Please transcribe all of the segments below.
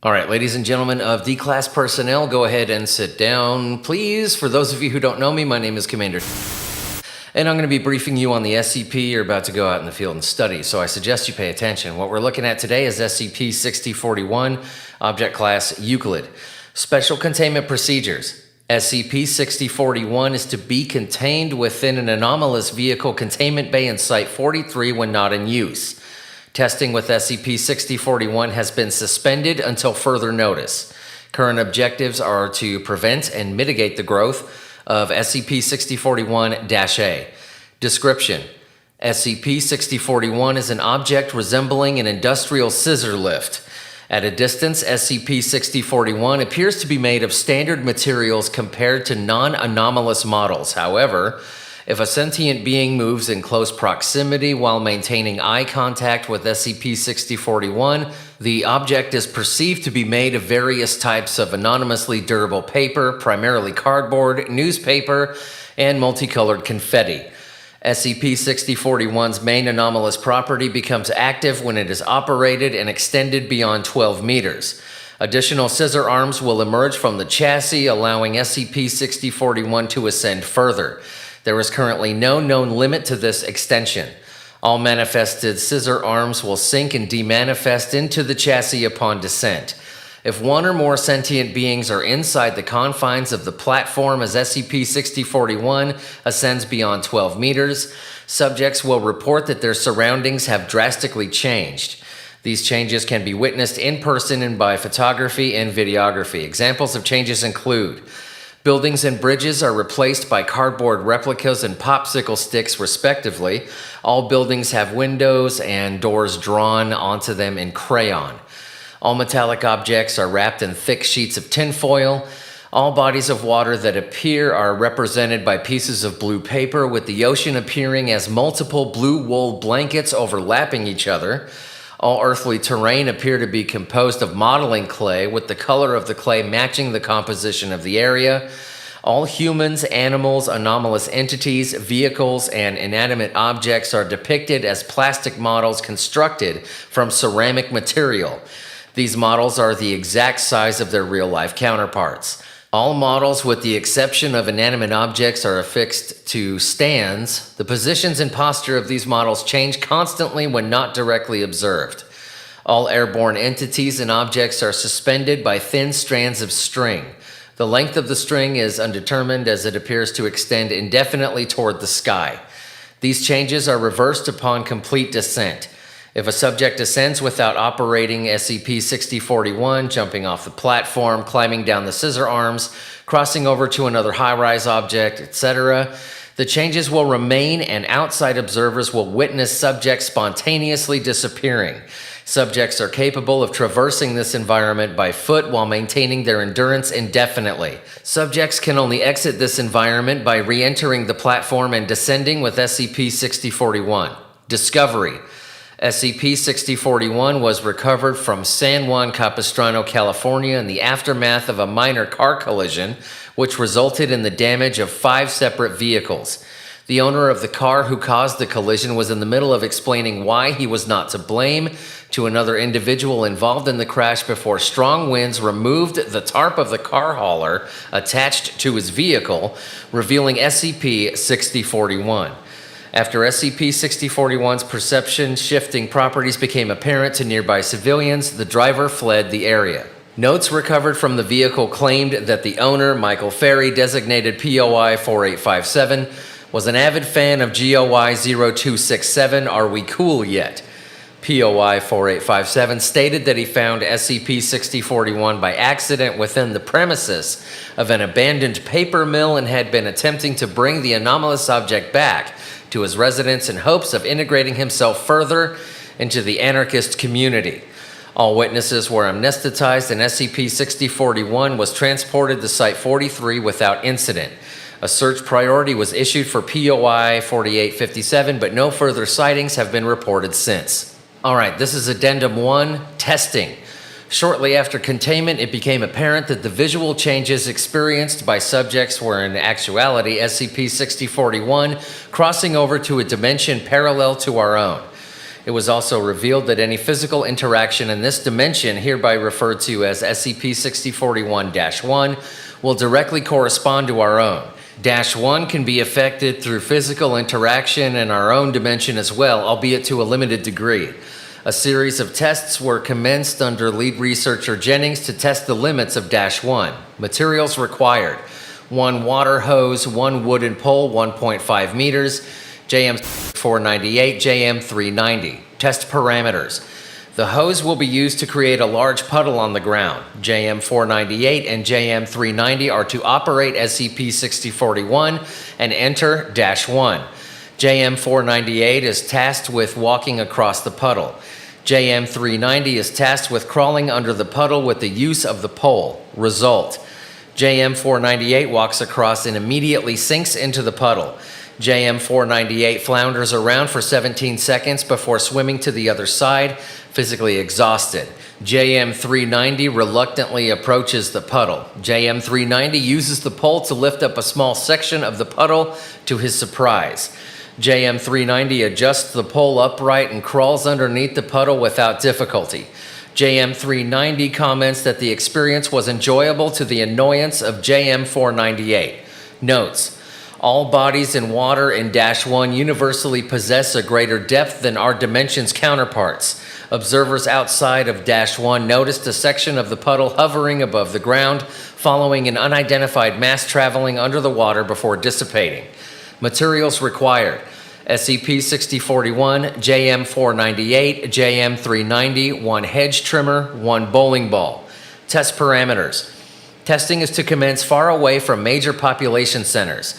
All right, ladies and gentlemen of D-Class personnel, go ahead and sit down, please. For those of you who don't know me, my name is Commander, and I'm going to be briefing you on the SCP you're about to go out in the field and study, so I suggest you pay attention. What we're looking at today is SCP-6041, Object Class Euclid. Special Containment Procedures. SCP-6041 is to be contained within an anomalous vehicle containment bay in Site-43 when not in use. Testing with SCP-6041 has been suspended until further notice. Current objectives are to prevent and mitigate the growth of SCP-6041-A. Description: SCP-6041 is an object resembling an industrial scissor lift. At a distance, SCP-6041 appears to be made of standard materials compared to non-anomalous models. However, if a sentient being moves in close proximity while maintaining eye contact with SCP-6041, the object is perceived to be made of various types of anonymously durable paper, primarily cardboard, newspaper, and multicolored confetti. SCP-6041's main anomalous property becomes active when it is operated and extended beyond 12 meters. Additional scissor arms will emerge from the chassis, allowing SCP-6041 to ascend further. There is currently no known limit to this extension. All manifested scissor arms will sink and demanifest into the chassis upon descent. If one or more sentient beings are inside the confines of the platform as SCP-6041 ascends beyond 12 meters, subjects will report that their surroundings have drastically changed. These changes can be witnessed in person and by photography and videography. Examples of changes include: buildings and bridges are replaced by cardboard replicas and popsicle sticks, respectively. All buildings have windows and doors drawn onto them in crayon. All metallic objects are wrapped in thick sheets of tinfoil. All bodies of water that appear are represented by pieces of blue paper, with the ocean appearing as multiple blue wool blankets overlapping each other. All earthly terrain appear to be composed of modeling clay, with the color of the clay matching the composition of the area. All humans, animals, anomalous entities, vehicles, and inanimate objects are depicted as plastic models constructed from ceramic material. These models are the exact size of their real-life counterparts. All models, with the exception of inanimate objects, are affixed to stands. The positions and posture of these models change constantly when not directly observed. All airborne entities and objects are suspended by thin strands of string. The length of the string is undetermined, as it appears to extend indefinitely toward the sky. These changes are reversed upon complete descent. If a subject ascends without operating SCP-6041, jumping off the platform, climbing down the scissor arms, crossing over to another high-rise object, etc., the changes will remain and outside observers will witness subjects spontaneously disappearing. Subjects are capable of traversing this environment by foot while maintaining their endurance indefinitely. Subjects can only exit this environment by re-entering the platform and descending with SCP-6041. Discovery: SCP-6041 was recovered from San Juan Capistrano, California in the aftermath of a minor car collision, which resulted in the damage of 5 separate vehicles. The owner of the car who caused the collision was in the middle of explaining why he was not to blame to another individual involved in the crash before strong winds removed the tarp of the car hauler attached to his vehicle, revealing SCP-6041. After SCP-6041's perception-shifting properties became apparent to nearby civilians, the driver fled the area. Notes recovered from the vehicle claimed that the owner, Michael Ferry, designated POI 4857, was an avid fan of GOI 0267, Are We Cool Yet? POI 4857 stated that he found SCP-6041 by accident within the premises of an abandoned paper mill and had been attempting to bring the anomalous object back to his residence in hopes of integrating himself further into the anarchist community. All witnesses were amnesticized and SCP-6041 was transported to Site-43 without incident. A search priority was issued for POI 4857, but no further sightings have been reported since. Alright, this is Addendum 1, Testing. Shortly after containment, it became apparent that the visual changes experienced by subjects were in actuality SCP-6041 crossing over to a dimension parallel to our own. It was also revealed that any physical interaction in this dimension, hereby referred to as SCP-6041-1, will directly correspond to our own. -1 can be affected through physical interaction in our own dimension as well, albeit to a limited degree. A series of tests were commenced under lead researcher Jennings to test the limits of -1. Materials required: 1 water hose, 1 wooden pole, 1.5 meters, JM 498, JM 390. Test parameters: the hose will be used to create a large puddle on the ground. JM 498 and JM 390 are to operate SCP-6041 and enter -1. JM 498 is tasked with walking across the puddle. JM 390 is tasked with crawling under the puddle with the use of the pole. Result: JM 498 walks across and immediately sinks into the puddle. JM 498 flounders around for 17 seconds before swimming to the other side, physically exhausted. JM 390 reluctantly approaches the puddle. JM 390 uses the pole to lift up a small section of the puddle to his surprise. JM 390 adjusts the pole upright and crawls underneath the puddle without difficulty. JM 390 comments that the experience was enjoyable to the annoyance of JM 498. Notes: all bodies in water in -1 universally possess a greater depth than our dimension's counterparts. Observers outside of -1 noticed a section of the puddle hovering above the ground, following an unidentified mass traveling under the water before dissipating. Materials required: SCP-6041, JM 498, JM 390, 1 hedge trimmer, 1 bowling ball. Test parameters: testing is to commence far away from major population centers.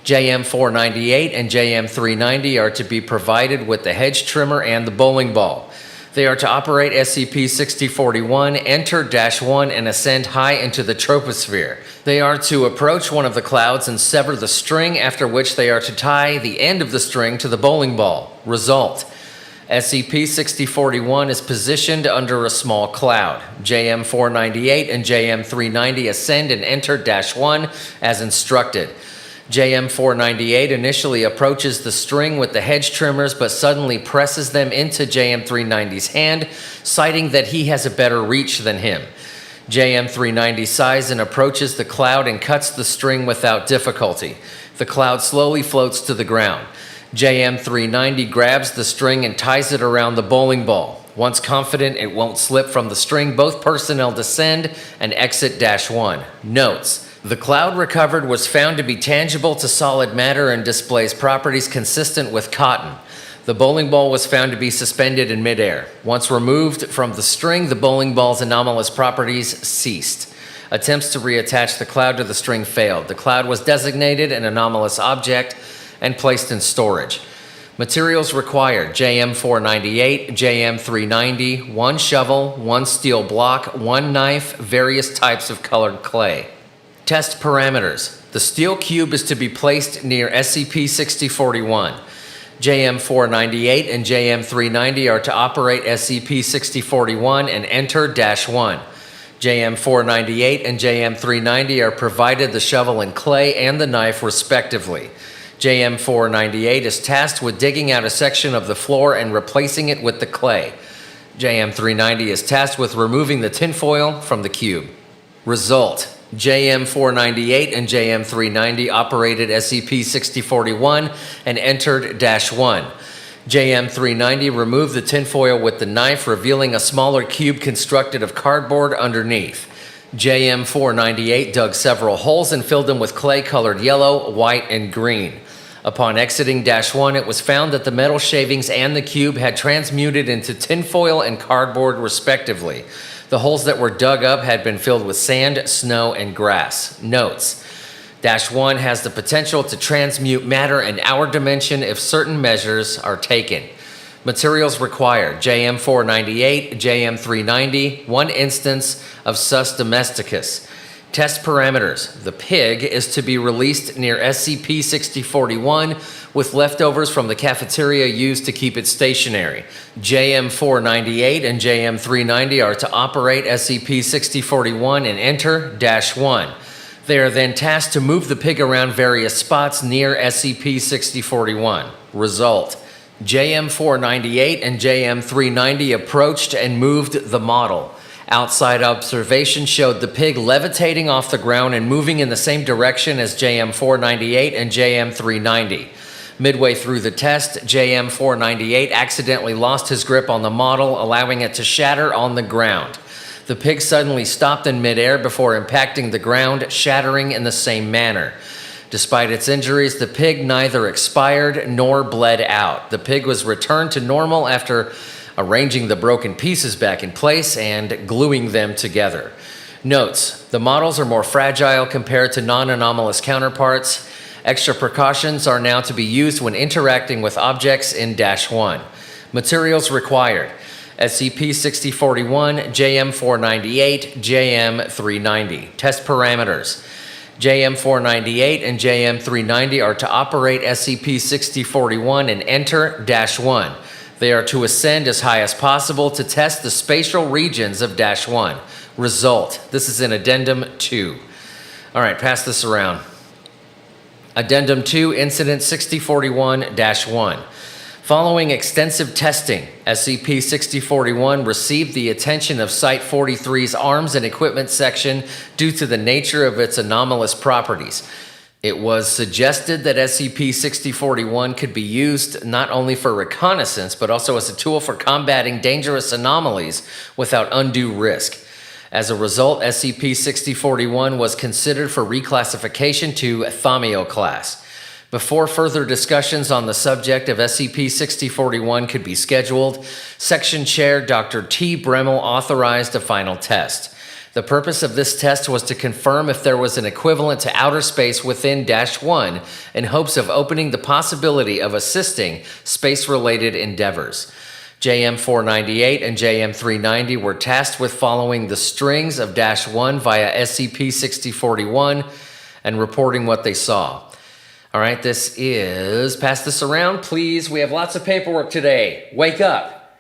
JM 498 and JM 390 are to be provided with the hedge trimmer and the bowling ball. They are to operate SCP-6041, enter -1, and ascend high into the troposphere. They are to approach one of the clouds and sever the string, after which they are to tie the end of the string to the bowling ball. Result: SCP-6041 is positioned under a small cloud. JM 498 and JM 390 ascend and enter -1 as instructed. JM 498 initially approaches the string with the hedge trimmers, but suddenly presses them into JM 390's hand, citing that he has a better reach than him. JM 390 sighs and approaches the cloud and cuts the string without difficulty. The cloud slowly floats to the ground. JM 390 grabs the string and ties it around the bowling ball. Once confident it won't slip from the string, both personnel descend and exit -1. Notes: the cloud recovered was found to be tangible to solid matter and displays properties consistent with cotton. The bowling ball was found to be suspended in midair. Once removed from the string, the bowling ball's anomalous properties ceased. Attempts to reattach the cloud to the string failed. The cloud was designated an anomalous object and placed in storage. Materials required: JM 498, JM 390, 1 shovel, 1 steel block, 1 knife, various types of colored clay. Test parameters: the steel cube is to be placed near SCP-6041. JM 498 and JM 390 are to operate SCP-6041 and enter -1. JM 498 and JM 390 are provided the shovel and clay and the knife respectively. JM 498 is tasked with digging out a section of the floor and replacing it with the clay. JM 390 is tasked with removing the tinfoil from the cube. Result: JM 498 and JM 390 operated SCP-6041 and entered -1. JM 390 removed the tinfoil with the knife, revealing a smaller cube constructed of cardboard underneath. JM 498 dug several holes and filled them with clay colored yellow, white, and green. Upon exiting -1, it was found that the metal shavings and the cube had transmuted into tinfoil and cardboard respectively. The holes that were dug up had been filled with sand, snow, and grass. Notes: -1 has the potential to transmute matter in our dimension if certain measures are taken. Materials required: JM 498, JM 390, 1 instance of Sus domesticus. Test parameters: the pig is to be released near SCP-6041 with leftovers from the cafeteria used to keep it stationary. JM 498 and JM 390 are to operate SCP-6041 and enter -1. They are then tasked to move the pig around various spots near SCP-6041. Result: JM498 and JM390 approached and moved the model. Outside observation showed the pig levitating off the ground and moving in the same direction as JM498 and JM390. Midway through the test, JM498 accidentally lost his grip on the model, allowing it to shatter on the ground. The pig suddenly stopped in midair before impacting the ground, shattering in the same manner. Despite its injuries, the pig neither expired nor bled out. The pig was returned to normal after arranging the broken pieces back in place and gluing them together. Notes: the models are more fragile compared to non-anomalous counterparts. Extra precautions are now to be used when interacting with objects in -1. Materials required: SCP-6041, JM498, JM390. Test parameters: JM498 and JM390 are to operate SCP-6041 and enter -1. They are to ascend as high as possible to test the spatial regions of -1. Result: this is in Addendum 2. All right, pass this around. Addendum 2, Incident 6041-1. Following extensive testing, SCP-6041 received the attention of Site-43's Arms and Equipment Section due to the nature of its anomalous properties. It was suggested that SCP-6041 could be used not only for reconnaissance, but also as a tool for combating dangerous anomalies without undue risk. As a result, SCP-6041 was considered for reclassification to Thamiel class. Before further discussions on the subject of SCP-6041 could be scheduled, Section Chair Dr. T. Bremmel authorized a final test. The purpose of this test was to confirm if there was an equivalent to outer space within -1 in hopes of opening the possibility of assisting space-related endeavors. JM498 and JM390 were tasked with following the strings of -1 via SCP-6041 and reporting what they saw. All right, pass this around, please. We have lots of paperwork today. Wake up.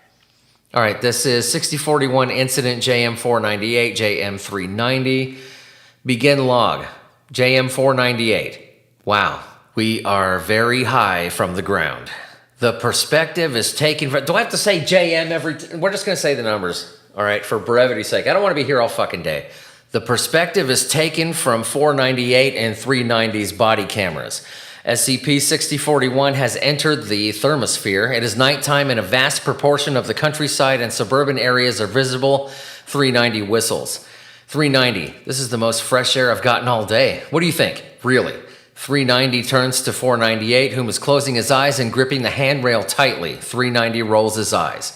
All right, this is 6041 Incident JM498, JM390. Begin log. JM498. Wow, we are very high from the ground. The perspective is taken from... Do I have to say JM every... We're just going to say the numbers, all right, for brevity's sake. I don't want to be here all fucking day. The perspective is taken from 498 and 390's body cameras. SCP-6041 has entered the thermosphere. It is nighttime and a vast proportion of the countryside and suburban areas are visible. 390 whistles. 390, this is the most fresh air I've gotten all day. What do you think? Really? 390 turns to 498, whom is closing his eyes and gripping the handrail tightly. 390 rolls his eyes.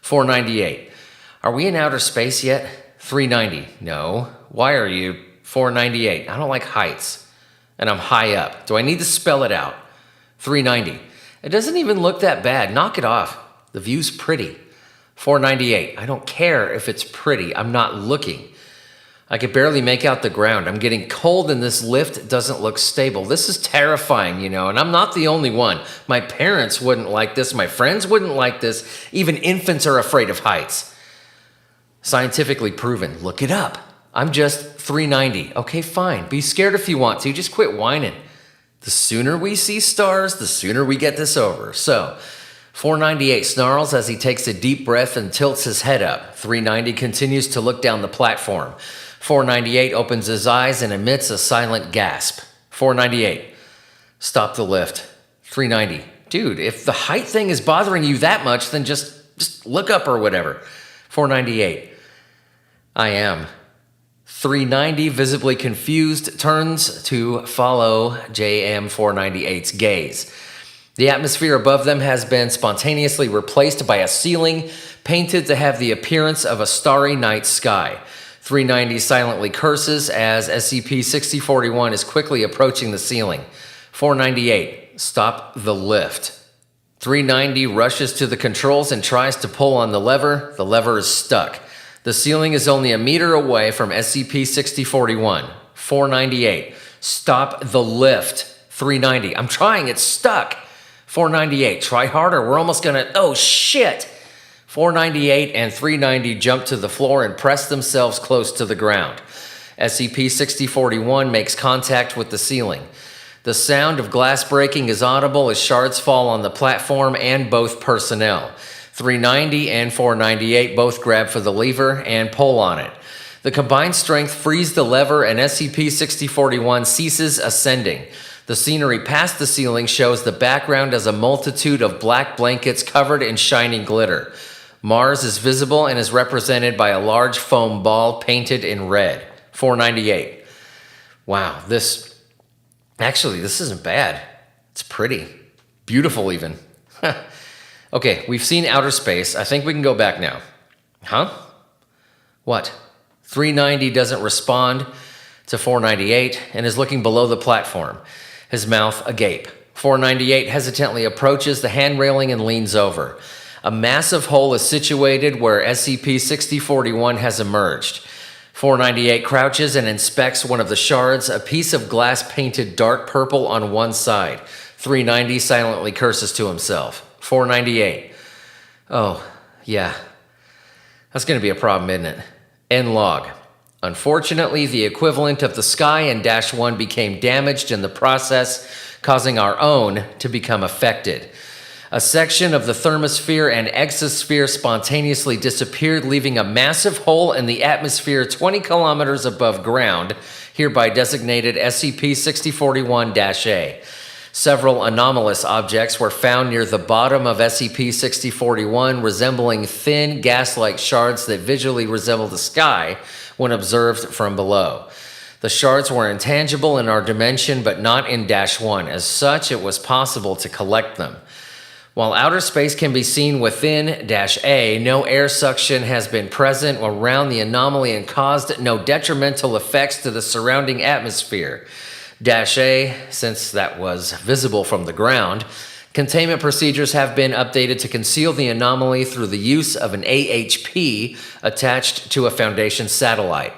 498, are we in outer space yet? 390, no. Why are you? 498, I don't like heights. And I'm high up. Do I need to spell it out? 390, it doesn't even look that bad. Knock it off. The view's pretty. 498, I don't care if it's pretty. I'm not looking. I could barely make out the ground. I'm getting cold and this lift doesn't look stable. This is terrifying, you know, and I'm not the only one. My parents wouldn't like this. My friends wouldn't like this. Even infants are afraid of heights. Scientifically proven. Look it up. I'm just 390. Okay, fine. Be scared if you want to. Just quit whining. The sooner we see stars, the sooner we get this over. So, 498 snarls as he takes a deep breath and tilts his head up. 390 continues to look down the platform. 498 opens his eyes and emits a silent gasp. 498, stop the lift. 390, dude, if the height thing is bothering you that much, then just look up or whatever. 498, I am. 390, visibly confused, turns to follow JM498's gaze. The atmosphere above them has been spontaneously replaced by a ceiling painted to have the appearance of a starry night sky. 390 silently curses as SCP-6041 is quickly approaching the ceiling. 498, stop the lift. 390 rushes to the controls and tries to pull on the lever. The lever is stuck. The ceiling is only a meter away from SCP-6041. 498, stop the lift. 390, I'm trying, it's stuck. 498, try harder, we're almost gonna... Oh, shit! 498 and 390 jump to the floor and press themselves close to the ground. SCP-6041 makes contact with the ceiling. The sound of glass breaking is audible as shards fall on the platform and both personnel. 390 and 498 both grab for the lever and pull on it. The combined strength frees the lever and SCP-6041 ceases ascending. The scenery past the ceiling shows the background as a multitude of black blankets covered in shining glitter. Mars is visible and is represented by a large foam ball painted in red. 498. Wow, this isn't bad. It's pretty. Beautiful even. Okay, we've seen outer space. I think we can go back now. Huh? What? 390 doesn't respond to 498 and is looking below the platform, his mouth agape. 498 hesitantly approaches the hand railing and leans over. A massive hole is situated where SCP-6041 has emerged. 498 crouches and inspects one of the shards, a piece of glass painted dark purple on one side. 390 silently curses to himself. 498. Oh, yeah. That's going to be a problem, isn't it? End log. Unfortunately, the equivalent of the sky in -1 became damaged in the process, causing our own to become affected. A section of the thermosphere and exosphere spontaneously disappeared, leaving a massive hole in the atmosphere 20 kilometers above ground, hereby designated SCP-6041-A. Several anomalous objects were found near the bottom of SCP-6041, resembling thin, gas-like shards that visually resemble the sky when observed from below. The shards were intangible in our dimension, but not in -1. As such, it was possible to collect them. While outer space can be seen within -A, no air suction has been present around the anomaly and caused no detrimental effects to the surrounding atmosphere. -A, since that was visible from the ground, containment procedures have been updated to conceal the anomaly through the use of an AHP attached to a Foundation satellite.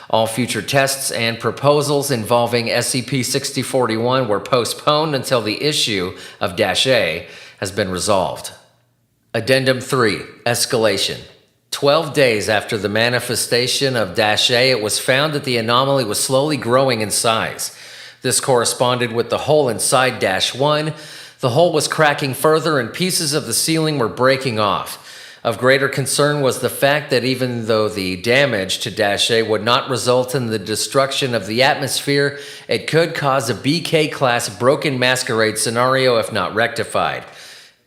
All future tests and proposals involving SCP-6041 were postponed until the issue of -A has been resolved. Addendum 3, Escalation. 12 days after the manifestation of -A, it was found that the anomaly was slowly growing in size. This corresponded with the hole inside -1. The hole was cracking further and pieces of the ceiling were breaking off. Of greater concern was the fact that even though the damage to -A would not result in the destruction of the atmosphere, it could cause a BK-class broken masquerade scenario if not rectified.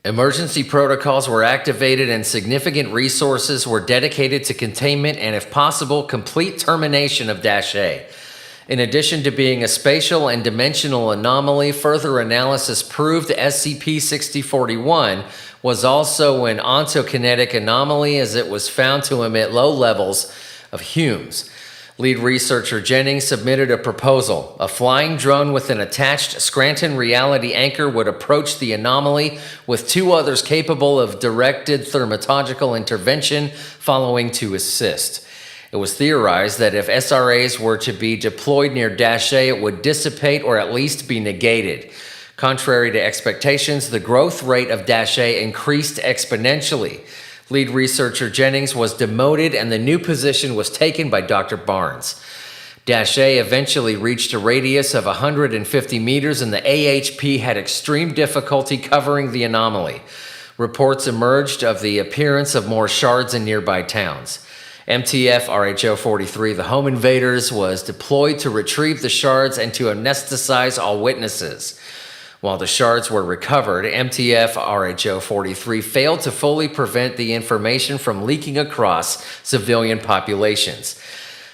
Emergency protocols were activated and significant resources were dedicated to containment and, if possible, complete termination of -A. In addition to being a spatial and dimensional anomaly, further analysis proved SCP-6041 was also an ontokinetic anomaly, as it was found to emit low levels of Humes. Lead researcher Jennings submitted a proposal. A flying drone with an attached Scranton reality anchor would approach the anomaly with 2 others capable of directed thermatological intervention following to assist. It was theorized that if SRAs were to be deployed near -A, it would dissipate or at least be negated. Contrary to expectations, the growth rate of -A increased exponentially. Lead researcher Jennings was demoted and the new position was taken by Dr. Barnes. -A eventually reached a radius of 150 meters and the AHP had extreme difficulty covering the anomaly. Reports emerged of the appearance of more shards in nearby towns. MTF RHO-43, the Home Invaders, was deployed to retrieve the shards and to anesthetize all witnesses. While the shards were recovered, MTF RHO-43 failed to fully prevent the information from leaking across civilian populations.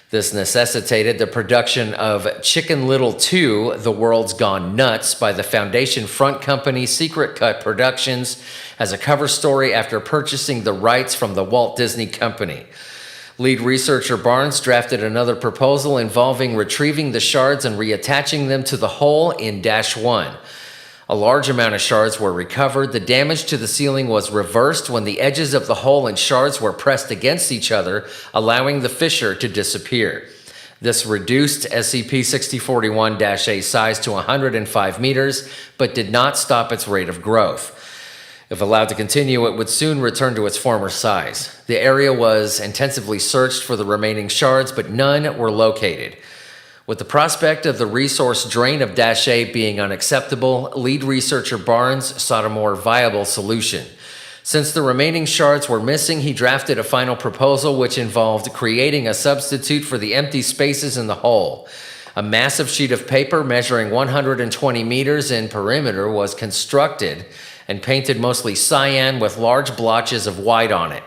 This necessitated the production of Chicken Little 2, The World's Gone Nuts, by the Foundation front company Secret Cut Productions as a cover story after purchasing the rights from the Walt Disney Company. Lead researcher Barnes drafted another proposal involving retrieving the shards and reattaching them to the hole in -1. A large amount of shards were recovered. The damage to the ceiling was reversed when the edges of the hole and shards were pressed against each other, allowing the fissure to disappear. This reduced SCP-6041-A size to 105 meters, but did not stop its rate of growth. If allowed to continue, it would soon return to its former size. The area was intensively searched for the remaining shards, but none were located. With the prospect of the resource drain of Dash-A being unacceptable, lead researcher Barnes sought a more viable solution. Since the remaining shards were missing, he drafted a final proposal which involved creating a substitute for the empty spaces in the hull. A massive sheet of paper measuring 120 meters in perimeter was constructed and painted mostly cyan with large blotches of white on it.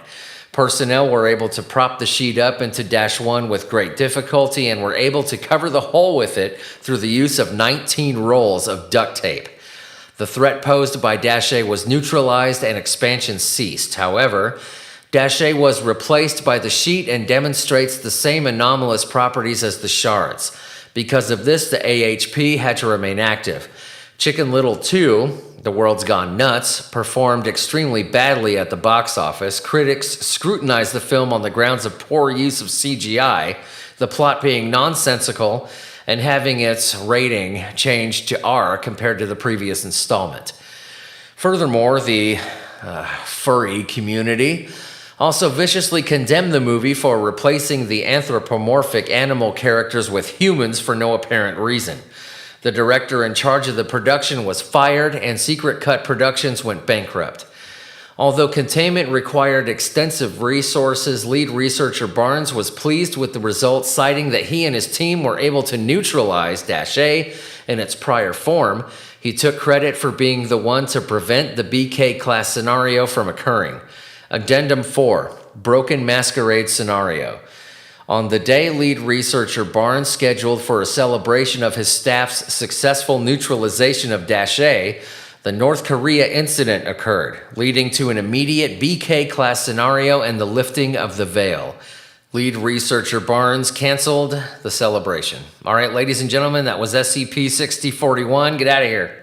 Personnel were able to prop the sheet up into Dash-1 with great difficulty and were able to cover the hole with it through the use of 19 rolls of duct tape. The threat posed by Dash-A was neutralized and expansion ceased. However, Dash-A was replaced by the sheet and demonstrates the same anomalous properties as the shards. Because of this, the AHP had to remain active. Chicken Little 2, The World's Gone Nuts, performed extremely badly at the box office. Critics scrutinized the film on the grounds of poor use of CGI, the plot being nonsensical, and having its rating changed to R compared to the previous installment. Furthermore, the furry community also viciously condemned the movie for replacing the anthropomorphic animal characters with humans for no apparent reason. The director in charge of the production was fired, and Secret Cut Productions went bankrupt. Although containment required extensive resources, lead researcher Barnes was pleased with the results, citing that he and his team were able to neutralize Dash-A in its prior form. He took credit for being the one to prevent the BK class scenario from occurring. Addendum 4, Broken Masquerade Scenario. On the day lead researcher Barnes scheduled for a celebration of his staff's successful neutralization of Dash-A, the North Korea incident occurred, leading to an immediate BK class scenario and the lifting of the veil. Lead researcher Barnes canceled the celebration. All right, ladies and gentlemen, that was SCP-6041. Get out of here.